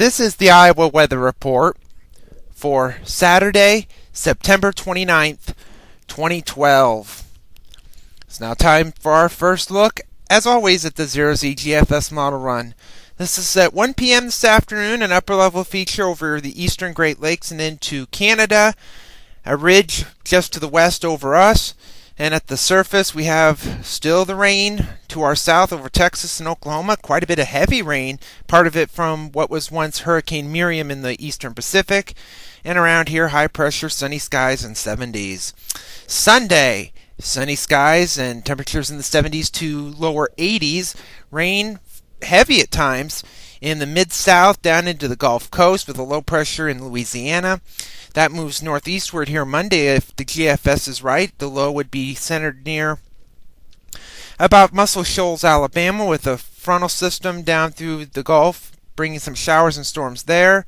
This is the Iowa weather report for Saturday, September 29th, 2012. It's now time for our first look, as always, at the 0Z GFS Model Run. This is at 1 p.m. this afternoon, an upper-level feature over the eastern Great Lakes and into Canada, a ridge just to the west over us, and at the surface we have still the rain to our south over Texas and Oklahoma, quite a bit of heavy rain, part of it from what was once Hurricane Miriam in the eastern Pacific, and around here high pressure, sunny skies and 70s. Sunday, sunny skies and temperatures in the 70s to lower 80s, rain heavy at times in the mid-south down into the Gulf Coast with a low pressure in Louisiana. That moves northeastward here Monday. If the GFS is right, the low would be centered near about Muscle Shoals, Alabama, with a frontal system down through the Gulf, bringing some showers and storms there.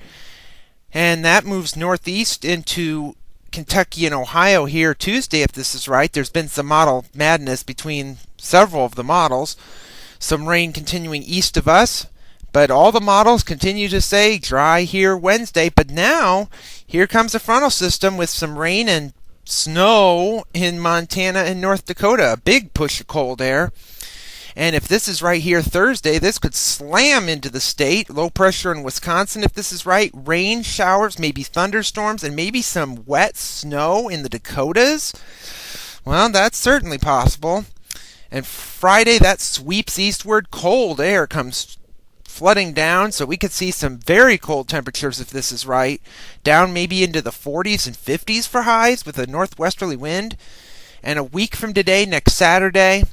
And that moves northeast into Kentucky and Ohio here Tuesday, if this is right. There's been some model madness between several of the models. Some rain continuing east of us, but all the models continue to say dry here Wednesday. But now, here comes a frontal system with some rain and snow in Montana and North Dakota. A big push of cold air. And if this is right here Thursday, this could slam into the state. Low pressure in Wisconsin, if this is right. Rain, showers, maybe thunderstorms, and maybe some wet snow in the Dakotas. Well, that's certainly possible. And Friday, that sweeps eastward. Cold air comes flooding down, so we could see some very cold temperatures if this is right. Down maybe into the 40s and 50s for highs with a northwesterly wind. And a week from today, next Saturday,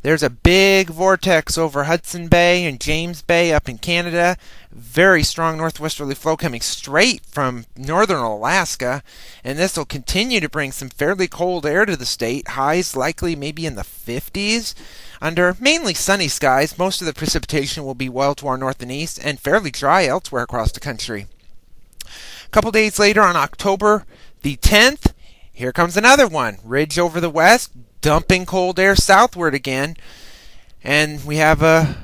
there's a big vortex over Hudson Bay and James Bay up in Canada. Very strong northwesterly flow coming straight from northern Alaska. And this will continue to bring some fairly cold air to the state. Highs likely maybe in the 50s. Under mainly sunny skies, most of the precipitation will be well to our north and east and fairly dry elsewhere across the country. A couple days later on October the 10th, here comes another one. Ridge over the west, dumping cold air southward again. And we have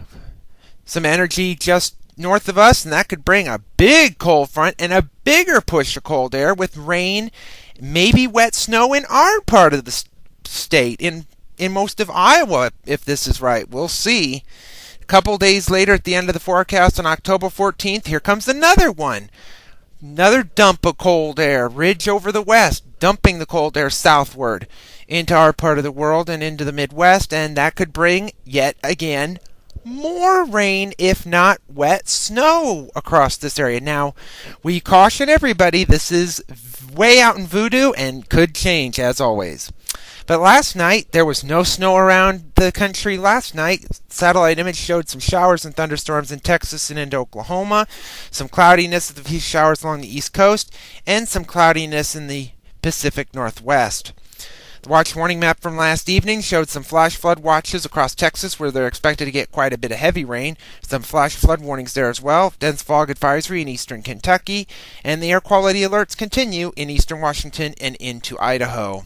some energy just north of us, and that could bring a big cold front and a bigger push of cold air with rain, maybe wet snow in our part of the state, in most of Iowa, if this is right. We'll see. A couple days later at the end of the forecast on October 14th, here comes another one. Another dump of cold air. Ridge over the west, dumping the cold air southward into our part of the world and into the Midwest, and that could bring, yet again, more rain, if not wet snow across this area. Now, we caution everybody, this is way out in voodoo and could change, as always. But last night, there was no snow around the country. Last night, satellite image showed some showers and thunderstorms in Texas and into Oklahoma, some cloudiness with a few showers along the east coast, and some cloudiness in the Pacific Northwest. The watch warning map from last evening showed some flash flood watches across Texas where they're expected to get quite a bit of heavy rain. Some flash flood warnings there as well. Dense fog advisory in eastern Kentucky. And the air quality alerts continue in eastern Washington and into Idaho.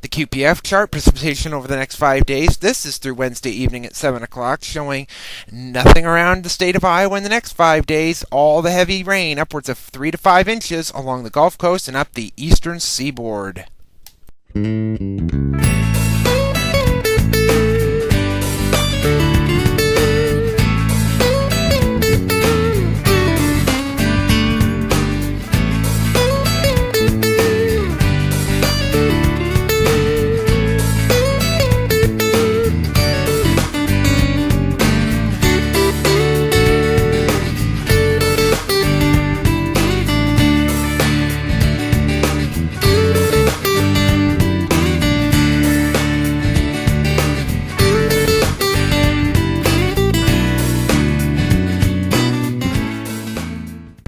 The QPF chart, precipitation over the next 5 days. This is through Wednesday evening at 7 o'clock, showing nothing around the state of Iowa in the next 5 days. All the heavy rain, upwards of 3 to 5 inches along the Gulf Coast and up the eastern seaboard.